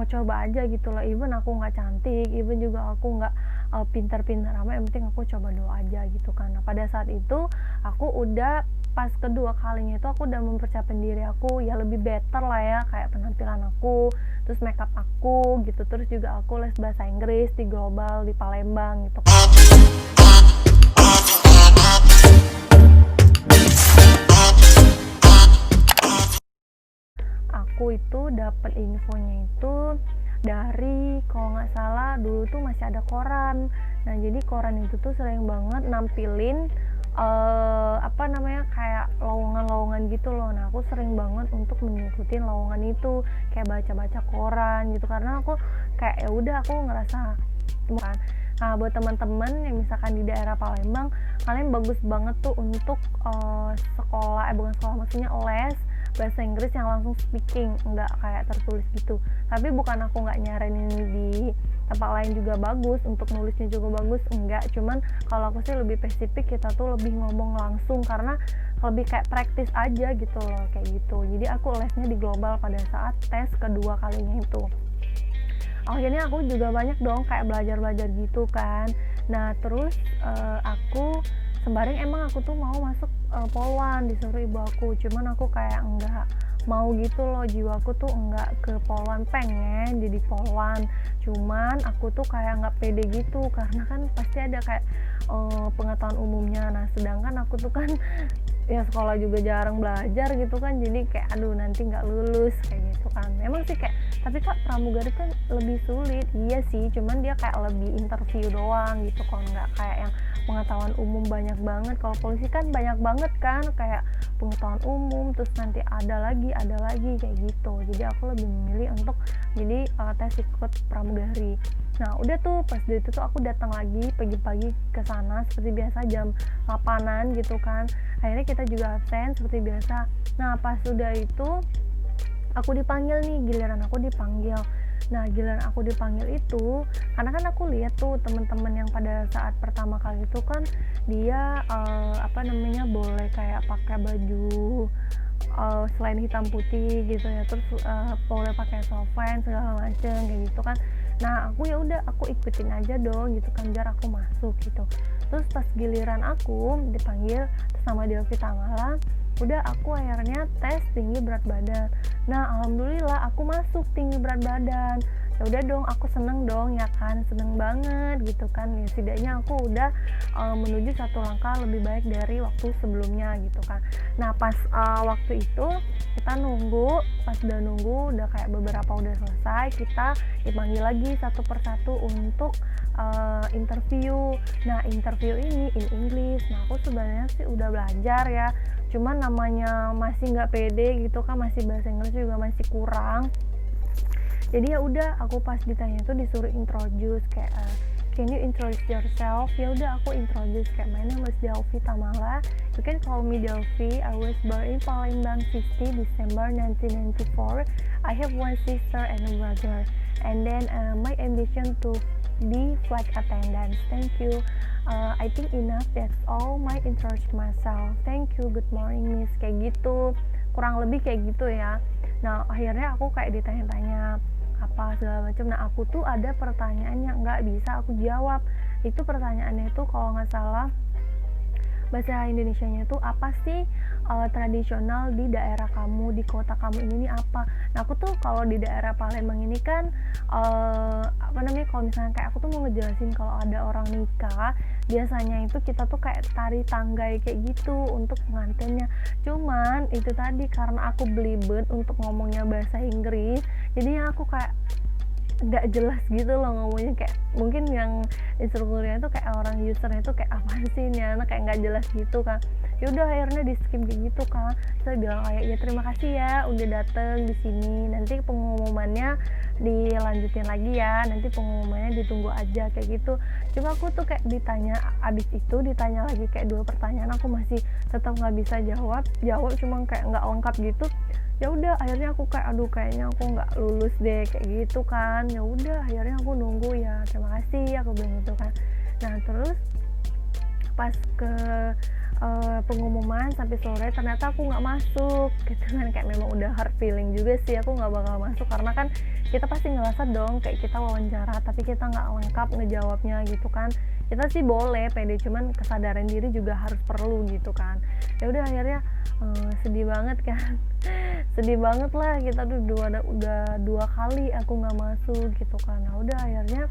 mau coba aja gitu loh, even aku nggak cantik, even juga aku nggak pintar-pintar amat, yang penting aku coba dulu aja gitu kan. Nah pada saat itu aku udah pas kedua kalinya itu aku udah mempersiapkan diri aku ya lebih better lah ya, kayak penampilan aku, terus makeup aku gitu, terus juga aku les bahasa Inggris di Global di Palembang gitu kan. Aku itu dapat infonya itu dari, kalau nggak salah dulu tuh masih ada koran. Nah jadi koran itu tuh sering banget nampilin apa namanya, kayak lowongan-lowongan gitu loh. Nah aku sering banget untuk mengikuti lowongan itu, kayak baca-baca koran gitu, karena aku kayak ya udah aku ngerasa kan. Nah buat teman-teman yang misalkan di daerah Palembang, kalian bagus banget tuh untuk sekolah, bukan sekolah, maksudnya les bahasa Inggris yang langsung speaking, nggak kayak tertulis gitu. Tapi bukan aku nggak nyaranin di tempat lain juga bagus, untuk nulisnya juga bagus, enggak. Cuman kalau aku sih lebih spesifik, kita tuh lebih ngomong langsung, karena lebih kayak praktis aja gitu loh, kayak gitu. Jadi aku lesnya di Global pada saat tes kedua kalinya itu. Akhirnya aku juga banyak dong kayak belajar gitu kan. Nah terus aku sembari emang aku tuh mau masuk Polwan, disuruh ibu aku, cuman aku kayak enggak mau gitu loh, jiwaku tuh enggak ke Polwan, pengen jadi Polwan, cuman aku tuh kayak enggak pede gitu, karena kan pasti ada kayak pengetahuan umumnya. Nah sedangkan aku tuh kan ya sekolah juga jarang belajar gitu kan, jadi kayak aduh nanti nggak lulus kayak gitu kan. Memang sih kayak, tapi kak pramugari kan lebih sulit, iya sih, cuman dia kayak lebih interview doang gitu, kalau nggak kayak yang pengetahuan umum banyak banget. Kalau polisi kan banyak banget kan, kayak pengetahuan umum, terus nanti ada lagi kayak gitu. Jadi aku lebih memilih untuk jadi tes ikut pramugari. Nah udah tuh pas dari itu tuh aku datang lagi pagi-pagi ke sana seperti biasa jam 8-an gitu kan. Akhirnya kita juga absen seperti biasa. Nah pas sudah itu aku dipanggil nih, giliran aku dipanggil. Nah giliran aku dipanggil itu karena kan aku lihat tuh teman-teman yang pada saat pertama kali itu kan dia apa namanya, boleh kayak pakai baju selain hitam putih gitu ya, terus boleh pakai softfan segala macem kayak gitu kan. Nah aku ya udah aku ikutin aja dong gitu kan, biar aku masuk gitu. Terus pas giliran aku dipanggil sama Delvi Tamala, udah aku akhirnya tes tinggi berat badan. Nah alhamdulillah aku masuk tinggi berat badan. Ya udah dong, aku seneng dong ya kan, seneng banget gitu kan. Ya setidaknya aku udah menuju satu langkah lebih baik dari waktu sebelumnya gitu kan. Nah pas waktu itu kita nunggu, pas udah nunggu udah kayak beberapa udah selesai, kita dipanggil lagi satu persatu untuk interview. Nah interview ini in English. Nah aku sebenarnya sih udah belajar ya, cuman namanya masih nggak pede gitu kan, masih bahasa Inggris juga masih kurang. Jadi ya udah aku pas ditanya tuh disuruh introduce kayak can you introduce yourself. Ya udah aku introduce kayak my name is Delvi Tamala, you can call me Delvi. I was born in Palembang City December 1994. I have one sister and a brother, and then my ambition to be flight attendant. Thank you. I think enough, that's all my introduce myself. Thank you, good morning miss, kayak gitu, kurang lebih kayak gitu ya. Nah akhirnya aku kayak ditanya-tanya apa segala macam. Nah aku tuh ada pertanyaan yang nggak bisa aku jawab. Itu pertanyaannya itu kalau nggak salah bahasa Indonesianya itu apa sih tradisional di daerah kamu, di kota kamu ini apa. Nah aku tuh kalau di daerah Palembang ini kan apa namanya, kalau misalnya kayak aku tuh mau ngejelasin kalau ada orang nikah, biasanya itu kita tuh kayak tari tanggai kayak gitu untuk pengantinnya. Cuman itu tadi karena aku belibet untuk ngomongnya bahasa Inggris, jadinya aku kayak nggak jelas gitu loh ngomongnya, kayak mungkin yang instrukturnya tuh kayak orang usernya tuh kayak apa sih ini anak, kayak nggak jelas gitu kan. Yaudah akhirnya di skip kayak gitu kan. Saya bilang kayak ya terima kasih ya udah dateng di sini, nanti pengumumannya dilanjutin lagi ya, nanti pengumumannya ditunggu aja kayak gitu. Cuma aku tuh kayak ditanya, abis itu ditanya lagi kayak 2 pertanyaan, aku masih tetap nggak bisa jawab cuma kayak nggak lengkap gitu. Ya udah akhirnya aku kayak aduh kayaknya aku nggak lulus deh kayak gitu kan. Ya udah akhirnya aku nunggu, ya terima kasih aku bilang gitu kan. Nah terus pas ke pengumuman sampai sore, ternyata aku nggak masuk gitu kan. Kayak memang udah hard feeling juga sih aku nggak bakal masuk, karena kan kita pasti ngerasa dong kayak kita wawancara tapi kita nggak lengkap ngejawabnya gitu kan. Kita sih boleh pede, cuman kesadaran diri juga harus perlu gitu kan. Ya udah akhirnya sedih banget kan. Sedih banget lah, kita tuh udah 2 kali aku nggak masuk gitu kan. Nah udah akhirnya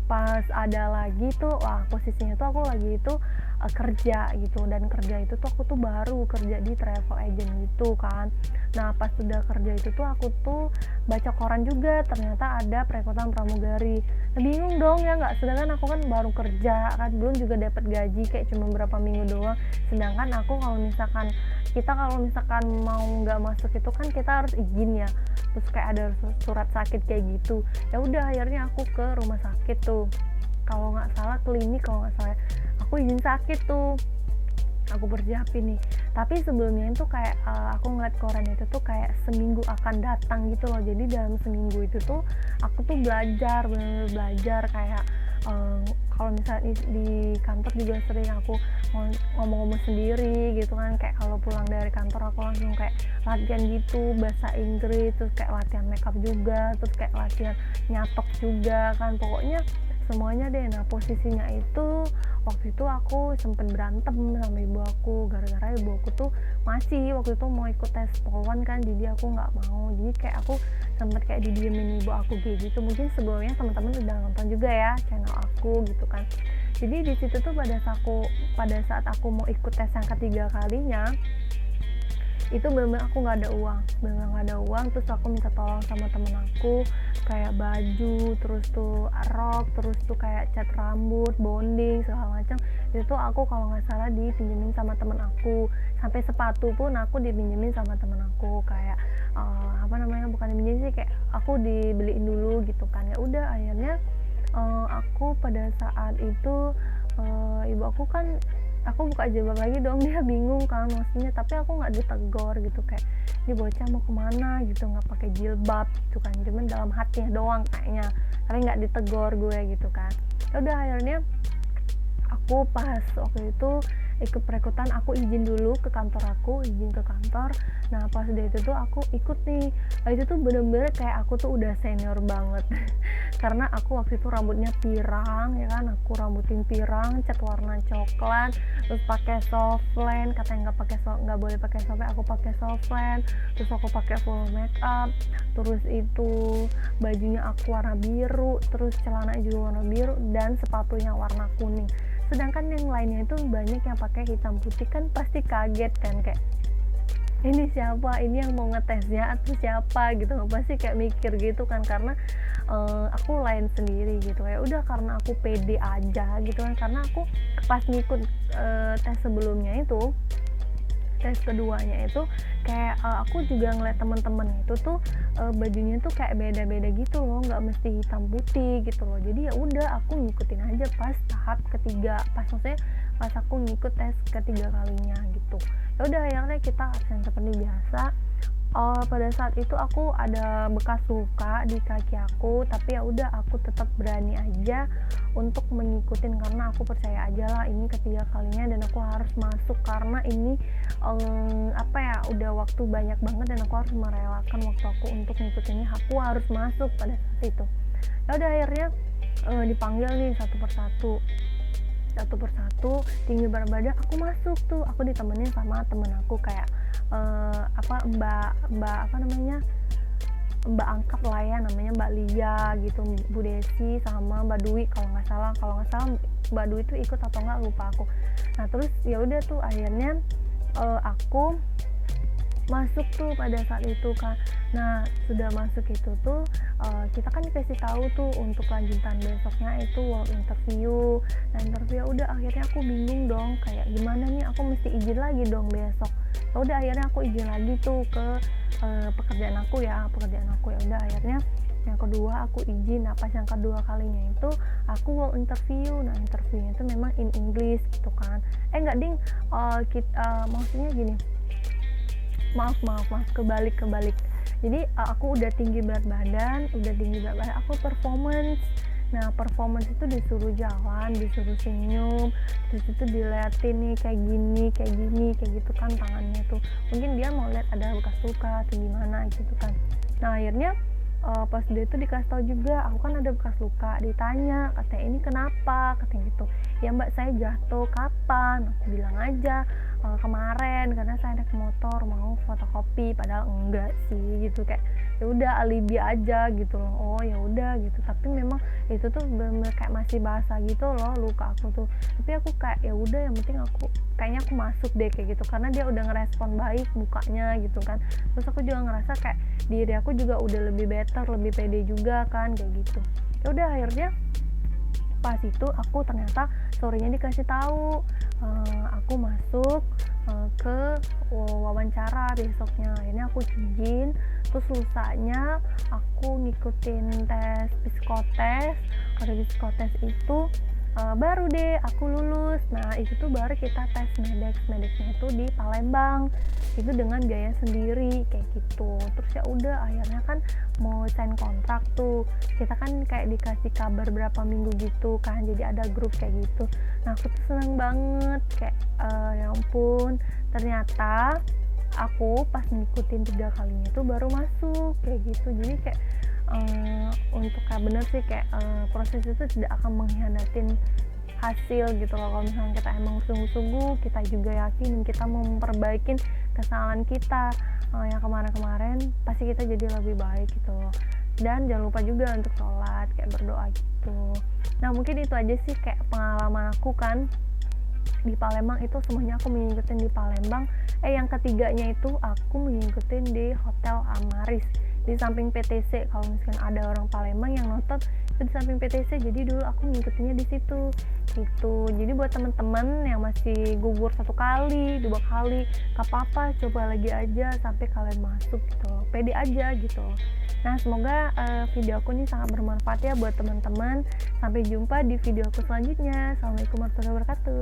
pas ada lagi tuh, wah posisinya tuh aku lagi itu kerja gitu, dan kerja itu tuh aku tuh baru kerja di travel agent gitu kan. Nah pas sudah kerja itu tuh aku tuh baca koran juga, ternyata ada perekrutan pramugari. Nah, bingung dong ya nggak, sedangkan aku kan baru kerja kan, belum juga dapat gaji, kayak cuma berapa minggu doang. Sedangkan aku kalau misalkan mau nggak masuk itu kan kita harus izin ya, terus kayak ada surat sakit kayak gitu. Ya udah akhirnya aku ke rumah sakit tuh, kalau nggak salah klinik, kalau nggak salah aku izin sakit tuh, aku bersiapin nih. Tapi sebelumnya itu kayak aku ngeliat koran itu tuh kayak seminggu akan datang gitu loh. Jadi dalam seminggu itu tuh aku tuh belajar, bener-bener belajar kayak kalau misalnya di kantor juga sering aku ngomong-ngomong sendiri gitu kan. Kayak kalau pulang dari kantor aku langsung kayak latihan gitu bahasa Inggris, terus kayak latihan makeup juga, terus kayak latihan nyatok juga kan, pokoknya semuanya deh. Nah posisinya itu waktu itu aku sempet berantem sama ibu aku, gara-gara ibu aku tuh masih waktu itu mau ikut tes polwan kan, jadi aku nggak mau. Jadi kayak aku sempet kayak didiemin ibu aku kayak gitu. Mungkin sebelumnya teman-teman udah nonton juga ya channel aku gitu kan. Jadi di situ tuh pada saat aku mau ikut tes yang ketiga kalinya, itu bener-bener aku nggak ada uang, terus aku minta tolong sama temen aku kayak baju, terus tuh rok, terus tuh kayak cat rambut, bonding segala macam. Itu tuh aku kalau nggak salah dipinjemin sama temen aku, sampai sepatu pun aku dipinjemin sama temen aku. Kayak bukan dipinjemin sih, kayak aku dibeliin dulu gitu kan. Ya udah akhirnya aku pada saat itu ibu aku kan, aku buka jilbab lagi dong, dia bingung kan maksudnya, tapi aku nggak ditegur gitu, kayak ini bocah mau kemana gitu nggak pakai jilbab gitu kan, cuman dalam hatinya doang kayaknya, tapi nggak ditegur gue gitu kan. Ya udah akhirnya aku pas waktu itu ikut perekrutan, aku izin dulu ke kantor izin ke kantor. Nah pas udah itu tuh aku ikut nih, itu tuh bener-bener kayak aku tuh udah senior banget karena aku waktu itu rambutnya pirang ya kan, aku rambutin pirang, cat warna coklat, terus pakai softline, katanya nggak boleh pakai softline, aku pakai softline, terus aku pakai full make up, terus itu bajunya aku warna biru, terus celana juga warna biru, dan sepatunya warna kuning. Sedangkan yang lainnya itu banyak yang pakai hitam putih, kan pasti kaget kan, kayak ini siapa, ini yang mau ngetesnya atau siapa gitu, pasti kayak mikir gitu kan, karena aku lain sendiri gitu. Ya udah karena aku pede aja gitu kan, karena aku pas ngikut tes sebelumnya itu, tes keduanya itu kayak aku juga ngeliat teman-teman itu tuh bajunya tuh kayak beda-beda gitu loh, nggak mesti hitam putih gitu loh. Jadi ya udah aku ngikutin aja pas tahap ketiga, maksudnya pas aku ngikut tes ketiga kalinya gitu. Ya udah akhirnya kita absen seperti biasa. Pada saat itu aku ada bekas luka di kaki aku, tapi ya udah aku tetap berani aja untuk mengikuti, karena aku percaya aja lah ini ketiga kalinya dan aku harus masuk, karena ini udah waktu banyak banget dan aku harus merelakan waktu aku untuk ngikutinnya, aku harus masuk pada saat itu. Ya udah akhirnya dipanggil nih satu persatu, tinggi berat badan aku masuk tuh, aku ditemenin sama temen aku kayak mbak angkat lah ya, namanya Mbak Lia gitu, Bu Desi sama Mbak Dwi kalau nggak salah Mbak Dwi itu ikut atau nggak lupa aku. Nah terus ya udah tuh akhirnya aku masuk tuh pada saat itu kan. Nah sudah masuk itu tuh kita kan dikasih tahu tuh untuk lanjutan besoknya itu work interview. Nah interview udah akhirnya aku bingung dong, kayak gimana nih, aku mesti izin lagi dong besok. Ya udah akhirnya aku izin lagi tuh ke pekerjaan aku. Ya udah akhirnya yang kedua aku izin. Nah pas yang kedua kalinya itu aku work interview. Nah interviewnya itu memang in English gitu kan. Enggak ding, maksudnya gini, maaf kebalik. Jadi aku udah tinggi berat badan, aku performance Nah performance itu disuruh jalan, disuruh senyum, terus itu diliatin nih kayak gini kayak gitu kan tangannya tuh, mungkin dia mau lihat ada bekas luka atau gimana gitu kan. Nah akhirnya pas dia tuh dikasih tahu juga aku kan ada bekas luka, ditanya katanya ini kenapa, katanya gitu. Ya mbak saya jatuh kapan, aku bilang aja kemarin karena saya naik motor mau fotokopi, padahal enggak sih gitu, kayak ya udah alibi aja gitu loh. Oh ya udah gitu, tapi memang itu tuh bener kayak masih basah gitu loh luka aku tuh, tapi aku kayak ya udah yang penting aku kayaknya aku masuk deh kayak gitu, karena dia udah ngerespon baik mukanya gitu kan. Terus aku juga ngerasa kayak diri aku juga udah lebih better, lebih pede juga kan kayak gitu. Ya udah akhirnya pas itu aku ternyata sorenya dikasih tahu aku masuk ke wawancara besoknya. Akhirnya aku izin, terus lusanya aku ngikutin tes psikotes. Kalau psikotes itu baru deh aku lulus. Nah itu tuh baru kita tes medexnya itu di Palembang, itu dengan biaya sendiri kayak gitu. Terus ya udah akhirnya kan mau sign kontrak tuh, kita kan kayak dikasih kabar berapa minggu gitu kan, jadi ada grup kayak gitu. Nah aku tuh seneng banget kayak ya ampun, ternyata aku pas ngikutin 3 kalinya tuh baru masuk kayak gitu. Jadi kayak untuk kayak bener sih kayak proses itu tidak akan mengkhianatin hasil gitu loh. Kalau misalnya kita emang sungguh-sungguh, kita juga yakin kita mau memperbaiki kesalahan kita yang kemarin-kemarin, pasti kita jadi lebih baik gitu loh. Dan jangan lupa juga untuk sholat, kayak berdoa gitu. Nah mungkin itu aja sih kayak pengalaman aku kan di Palembang. Itu semuanya aku mengikutin di Palembang. Yang ketiganya itu aku mengikutin di Hotel Amaris di samping PTC. Kalau misalkan ada orang Palembang yang nonton itu di samping PTC, jadi dulu aku ngikutinnya di situ gitu. Jadi buat teman-teman yang masih gugur 1 kali 2 kali, gak apa-apa, coba lagi aja sampai kalian masuk gitu, pede aja gitu. Nah semoga video aku ini sangat bermanfaat ya buat teman-teman. Sampai jumpa di video aku selanjutnya. Assalamualaikum warahmatullahi wabarakatuh.